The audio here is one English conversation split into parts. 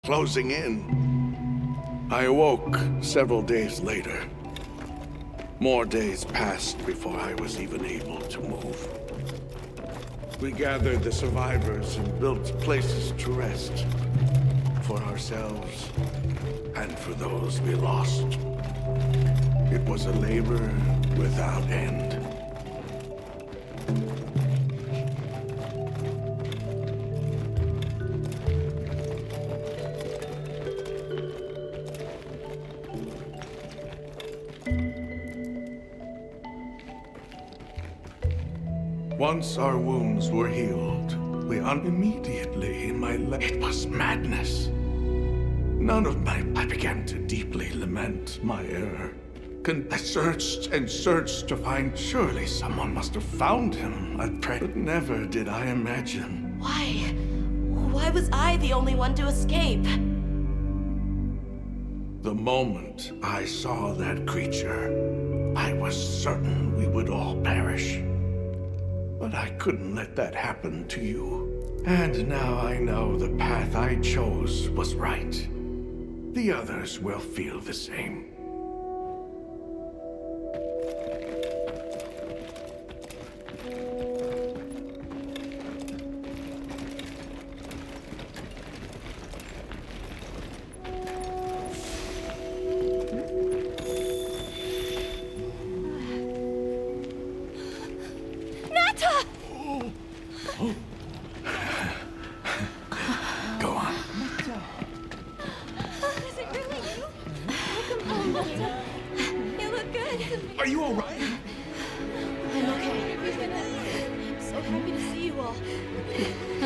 closing in. I awoke several days later. More days passed before I was even able to move. We gathered the survivors and built places to rest. For ourselves, and for those we lost. It was a labor without end. Once our wounds were healed, we immediately in my leg. It was madness. I began to deeply lament my error. I searched and searched to find. Surely someone must have found him. I prayed, but never did I imagine. Why? Why was I the only one to escape? The moment I saw that creature, I was certain we would all perish. But I couldn't let that happen to you. And now I know the path I chose was right. The others will feel the same. Go on. Is it really you? Welcome home, Nata. You look good. Are you all right? I'm okay. I'm so happy to see you all.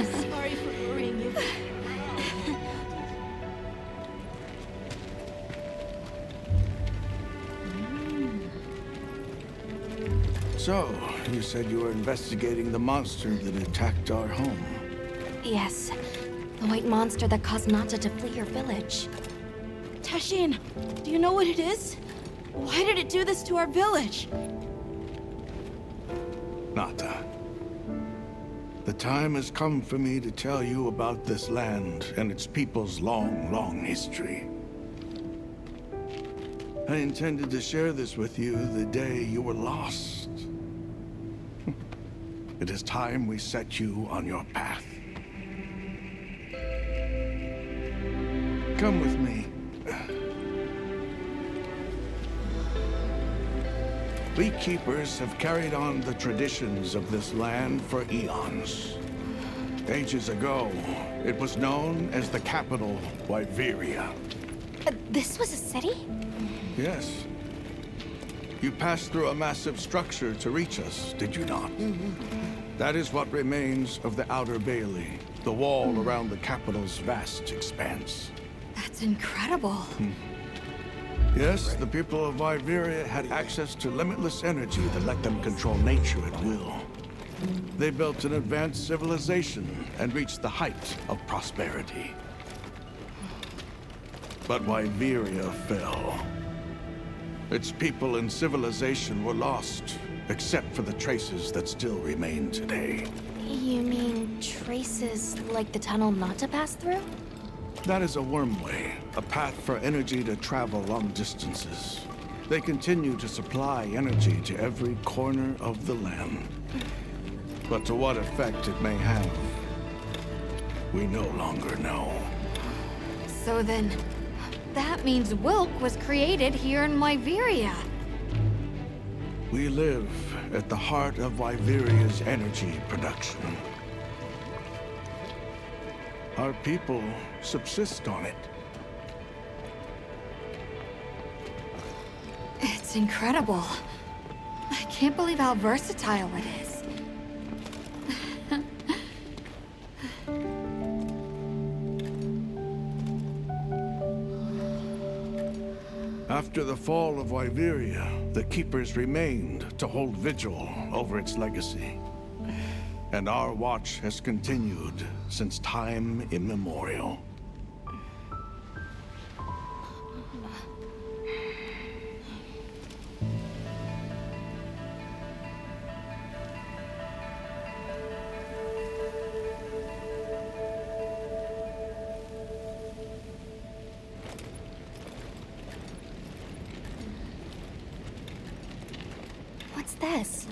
Sorry for worrying you. So, you said you were investigating the monster that attacked our home. Yes. The white monster that caused Nata to flee your village. Tashin, do you know what it is? Why did it do this to our village? Nata. The time has come for me to tell you about this land and its people's long, long history. I intended to share this with you the day you were lost. It is time we set you on your path. Come with me. We keepers have carried on the traditions of this land for eons. Ages ago, it was known as the capital, Wyveria. This was a city? Yes. You passed through a massive structure to reach us, did you not? That is what remains of the Outer Bailey, the wall around the capital's vast expanse. That's incredible. Yes, the people of Wyveria had access to limitless energy that let them control nature at will. They built an advanced civilization and reached the height of prosperity. But Wyveria fell. Its people and civilization were lost, except for the traces that still remain today. You mean traces like the tunnel Nata passed through? That is a wormway, a path for energy to travel long distances. They continue to supply energy to every corner of the land. But to what effect it may have, we no longer know. So then, that means Wilk was created here in Wyveria. We live at the heart of Wyveria's energy production. Our people subsist on it. It's incredible. I can't believe how versatile it is. After the fall of Wyveria, the Keepers remained to hold vigil over its legacy. And our watch has continued since time immemorial. this?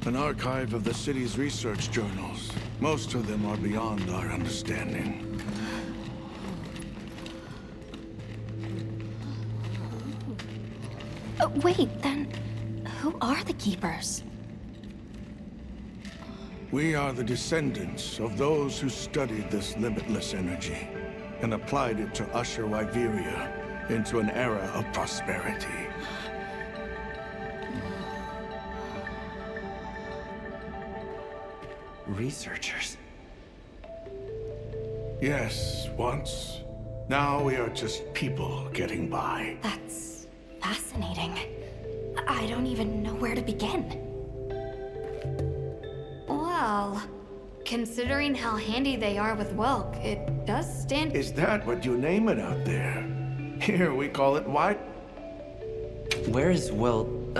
An archive of the city's research journals. Most of them are beyond our understanding. Wait, then who are the Keepers? We are the descendants of those who studied this limitless energy and applied it to usher Wyveria into an era of prosperity. Researchers? Yes, once. Now we are just people getting by. That's fascinating. I don't even know where to begin. Well, considering how handy they are with Welk, it does stand... Is that what you name it out there? Here we call it white. Where is, Wyvern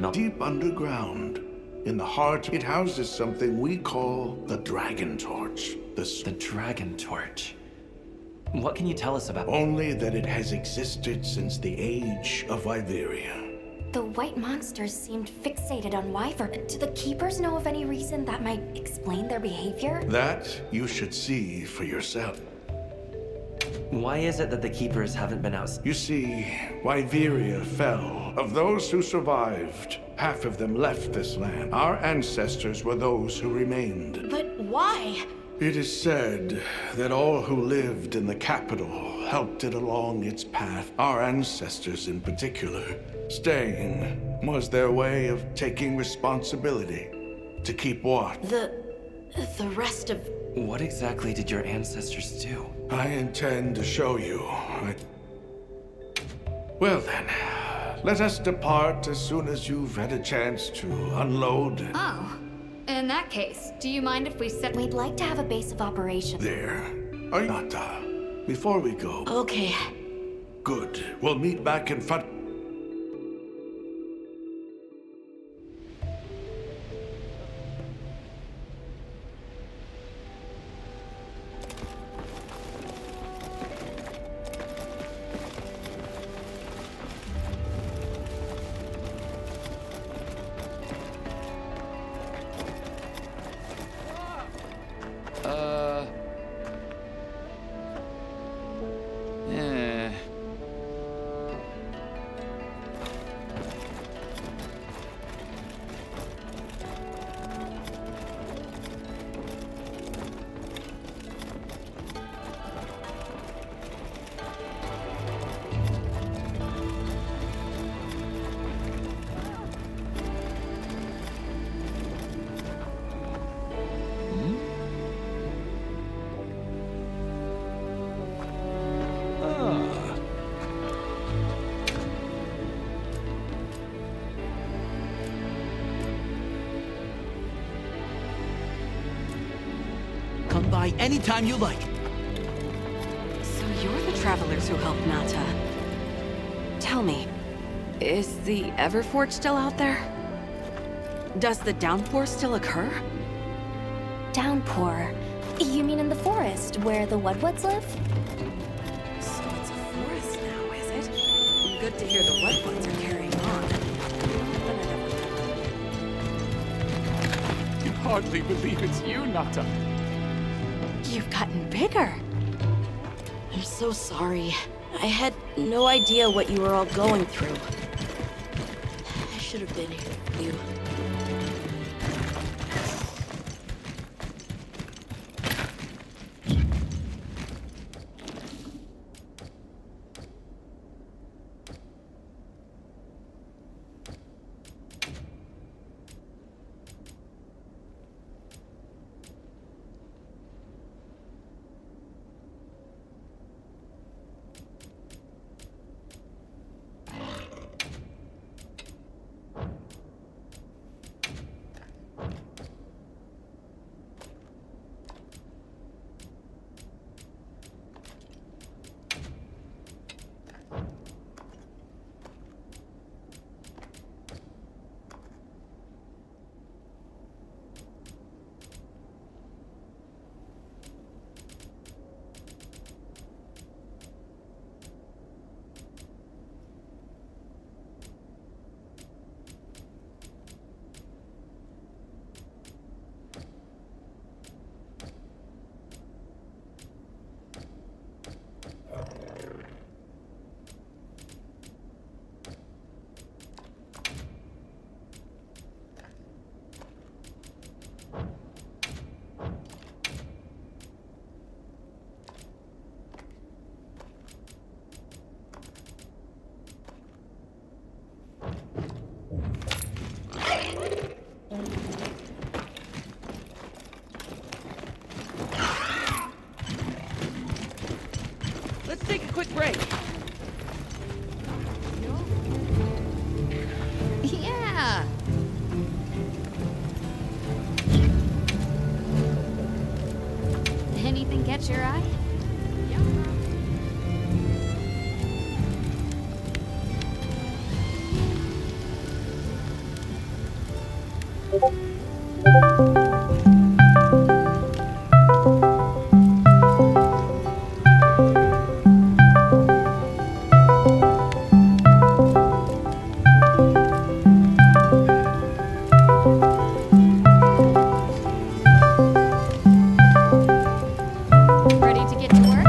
Milk? Deep underground. In the heart, it houses something we call the Dragon Torch. The Dragon Torch. What can you tell us about it? Only that it has existed since the age of Wyveria. The white monsters seemed fixated on Wyvern. Do the Keepers know of any reason that might explain their behavior? That you should see for yourself. Why is it that the Keepers haven't been out? You see, Wyveria fell. Of those who survived, half of them left this land. Our ancestors were those who remained. But why? It is said that all who lived in the capital helped it along its path. Our ancestors in particular. Staying was their way of taking responsibility to keep watch. The rest of... What exactly did your ancestors do? I intend to show you. Well then, let us depart as soon as you've had a chance to unload. Oh. In that case, do you mind if we set... We'd like to have a base of operations. There. Nata, before we go. Okay. Good. We'll meet back in front. Yeah. Come by anytime you like. So you're the travelers who helped Nata. Tell me, is the Everforge still out there? Does the downpour still occur? Downpour? You mean in the forest, where the Woodwoods live? So it's a forest now, is it? Good to hear the wet ones are carrying on. Than I'd ever thought. You hardly believe it's you, Nata. You've gotten bigger. I'm so sorry. I had no idea what you were all going through. I should have been here for you. take a quick break. Yeah. Anything catch your eye? Ready to get to work?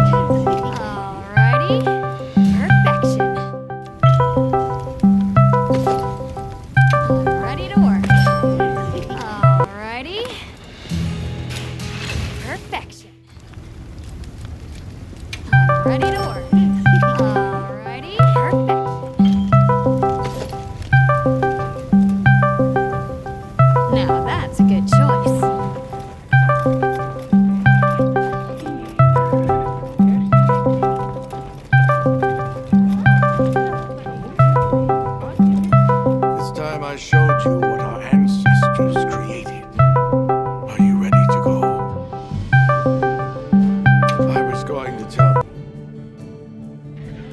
Alrighty. Perfection. Ready to work. Alrighty. Perfection. Ready to work. Alrighty. Perfection. Now that's a good choice. This time I showed you what our ancestors created. Are you ready to go? I was going to tell.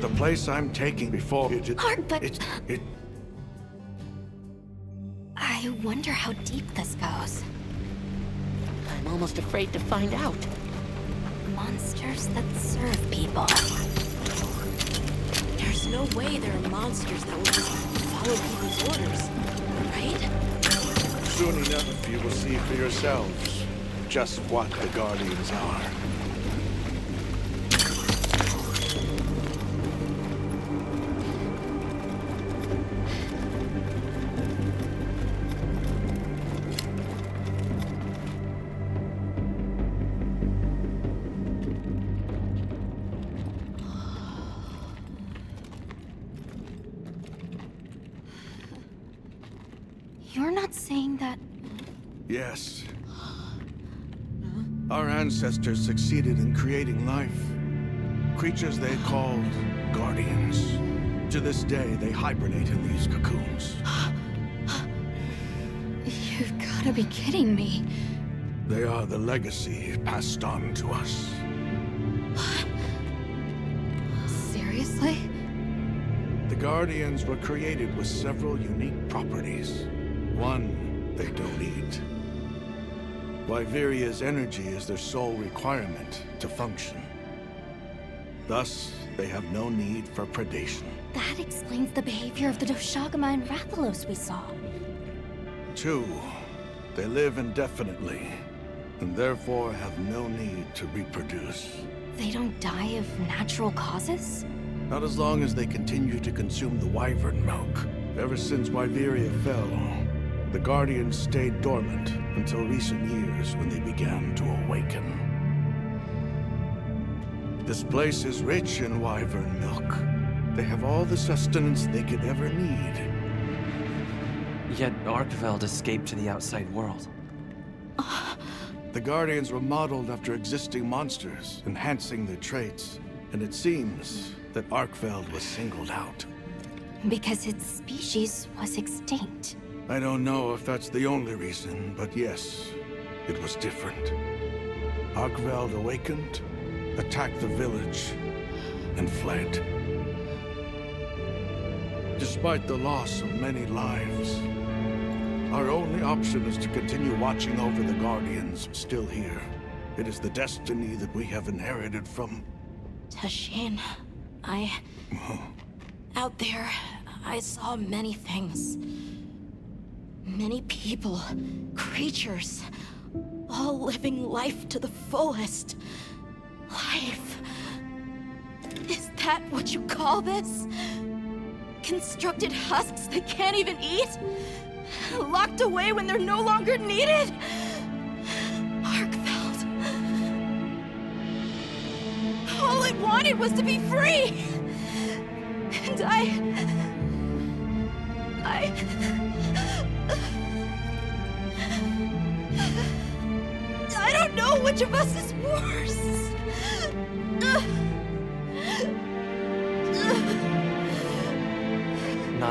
The place I'm taking before it. Ark, but- It. I wonder how deep this goes. I'm almost afraid to find out. Monsters that serve people. There's no way there are monsters that will just follow people's orders, right? Soon enough, you will see for yourselves just what the Guardians are. You're not saying that... Yes. Our ancestors succeeded in creating life. Creatures they called Guardians. To this day, they hibernate in these cocoons. You've gotta be kidding me. They are the legacy passed on to us. Seriously? The Guardians were created with several unique properties. One, they don't eat. Wyveria's energy is their sole requirement to function. Thus, they have no need for predation. That explains the behavior of the Doshagama and Rathalos we saw. Two, they live indefinitely, and therefore have no need to reproduce. They don't die of natural causes? Not as long as they continue to consume the wyvern milk. Ever since Wyveria fell, the Guardians stayed dormant until recent years when they began to awaken. This place is rich in wyvern milk. They have all the sustenance they could ever need. Yet Arkveld escaped to the outside world. The Guardians were modeled after existing monsters, enhancing their traits. And it seems that Arkveld was singled out. Because its species was extinct. I don't know if that's the only reason, but yes, it was different. Arkveld awakened, attacked the village, and fled. Despite the loss of many lives, our only option is to continue watching over the Guardians still here. It is the destiny that we have inherited from... Tashin, out there, I saw many things. Many people, creatures, all living life to the fullest. Life. Is that what you call this? Constructed husks they can't even eat? Locked away when they're no longer needed? Arkveld. All it wanted was to be free. And I don't know which of us is worse.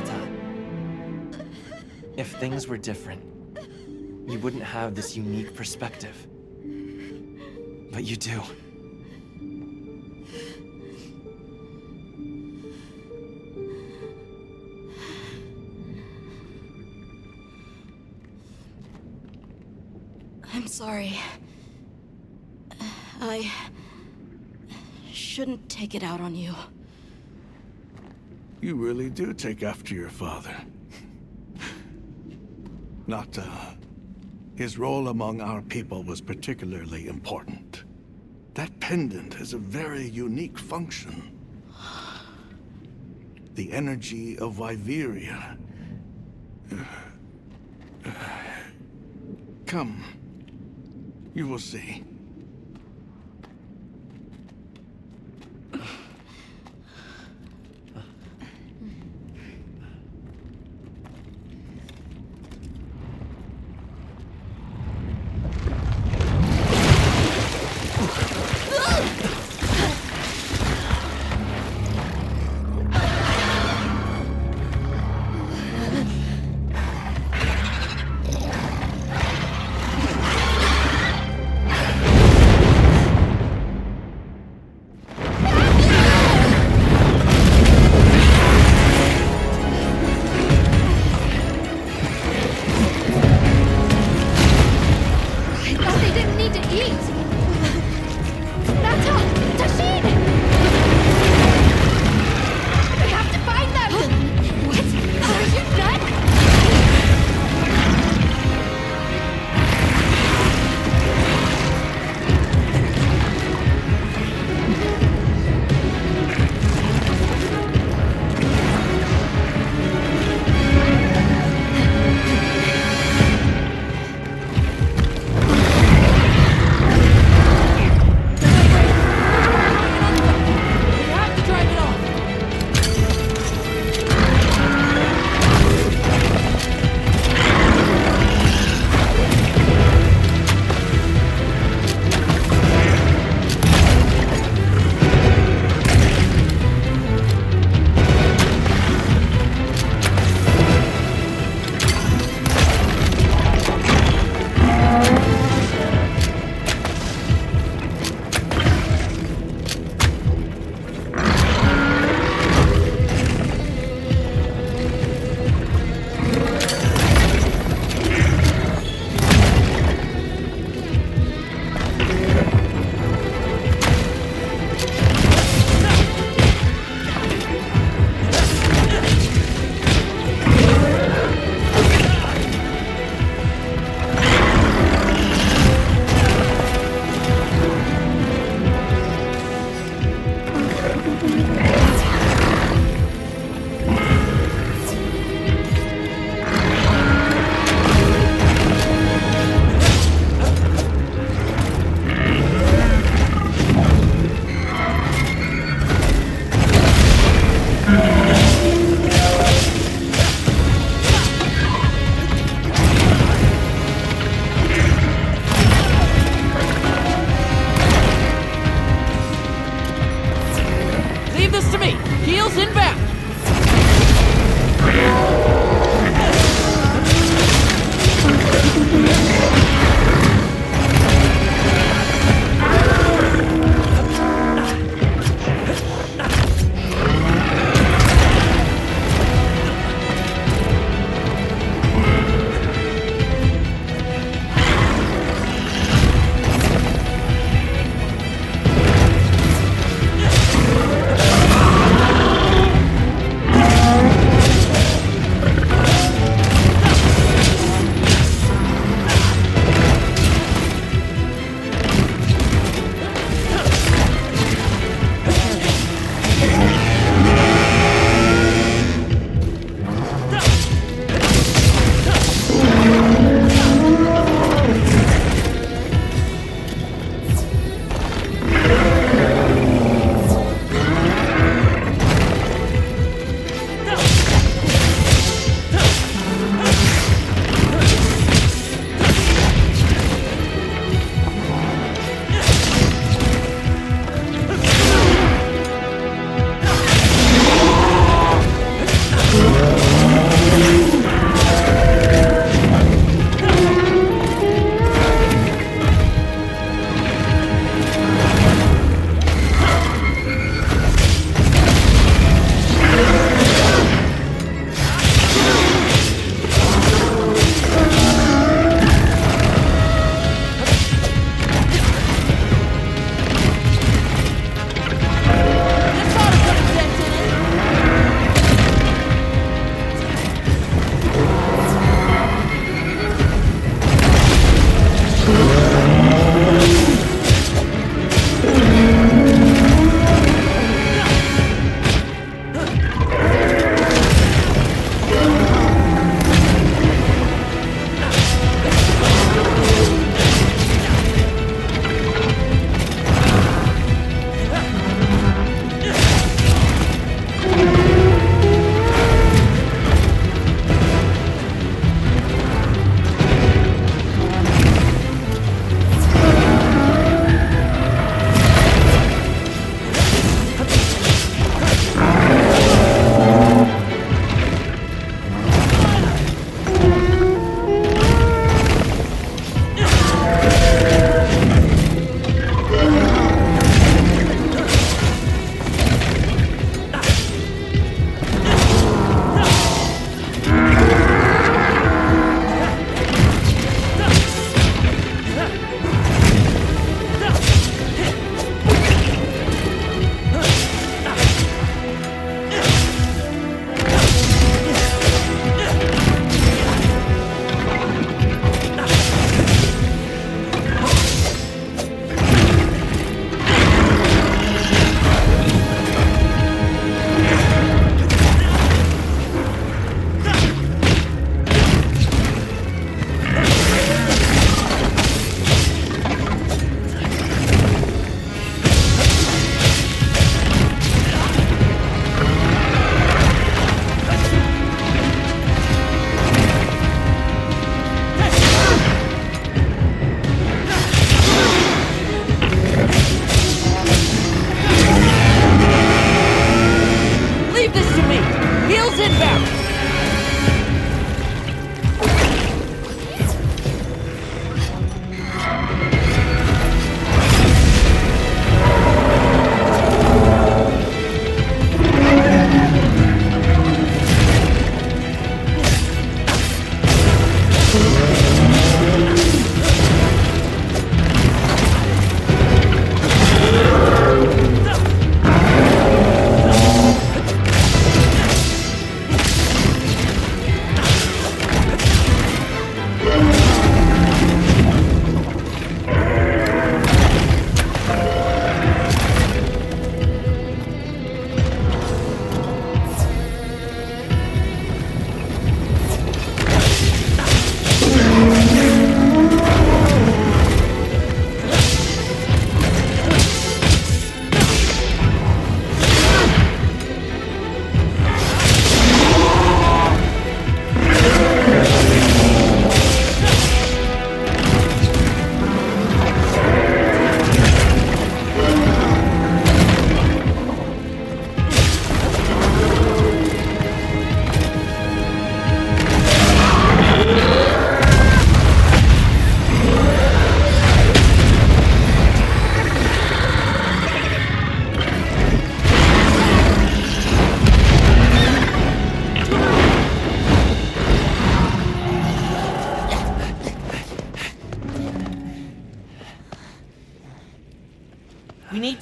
Nata. If things were different, you wouldn't have this unique perspective. But you do. I'm sorry. I shouldn't take it out on you. You really do take after your father. Nata, his role among our people was particularly important. That pendant has a very unique function. The energy of Wyveria. Come. You will see.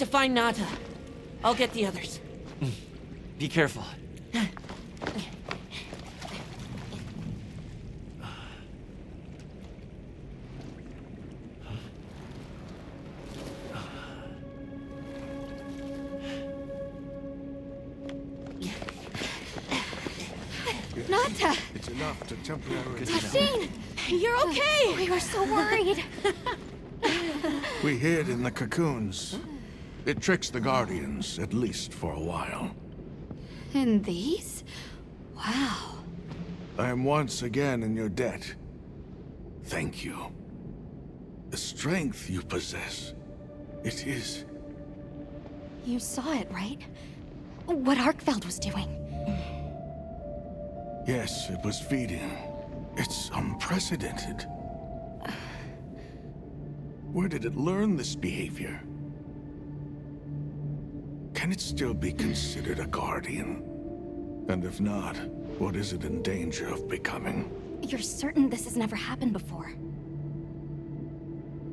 find Nata. I'll get the others. Be careful. Nata! It's enough to temporarily... Sheen! You're okay! We were so worried. We hid in the cocoons. It tricks the Guardians, at least for a while. And these? Wow. I am once again in your debt. Thank you. The strength you possess, it is... You saw it, right? What Arkveld was doing. Yes, it was feeding. It's unprecedented. Where did it learn this behavior? Can it still be considered a Guardian? And if not, what is it in danger of becoming? You're certain this has never happened before?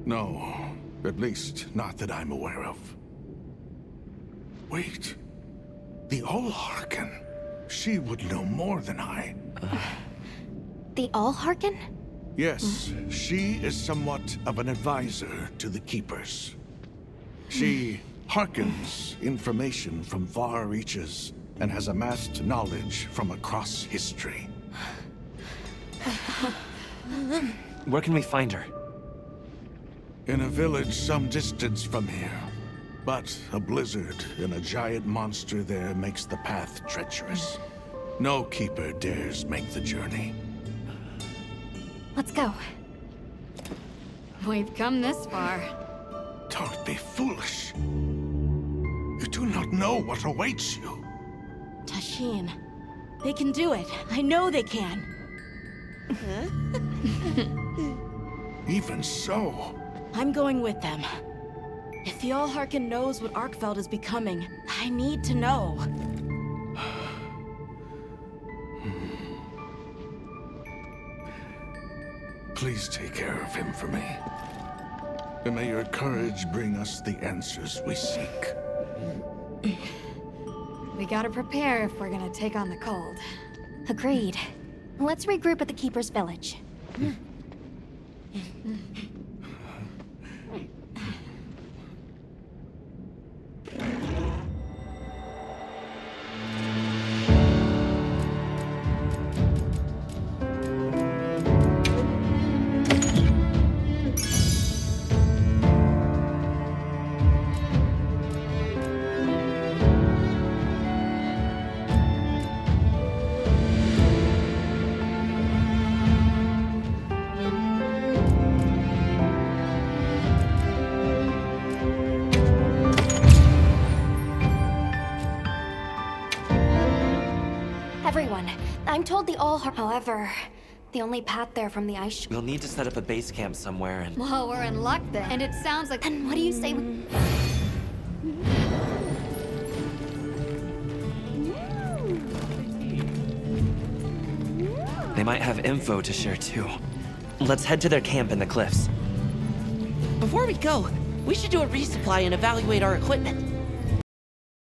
No, at least not that I'm aware of. Wait, the Allharken. She would know more than I. The Allharken? Yes, she is somewhat of an advisor to the Keepers. She hearkens information from far reaches and has amassed knowledge from across history. Where can we find her? In a village some distance from here. But a blizzard and a giant monster there makes the path treacherous. No Keeper dares make the journey. Let's go. We've come this far. Don't be foolish. You do not know what awaits you. Tashin, they can do it. I know they can. Even so, I'm going with them. If the Allharken knows what Arkveld is becoming, I need to know. please take care of him for me. And may your courage bring us the answers we seek. We gotta prepare if we're gonna take on the cold. Agreed. Let's regroup at the Keeper's village. Everyone, I'm told the However, the only path there from the ice... We'll need to set up a base camp somewhere and... Well, we're in luck then. And it sounds like... And what do you say we... They might have info to share too. Let's head to their camp in the cliffs. Before we go, we should do a resupply and evaluate our equipment.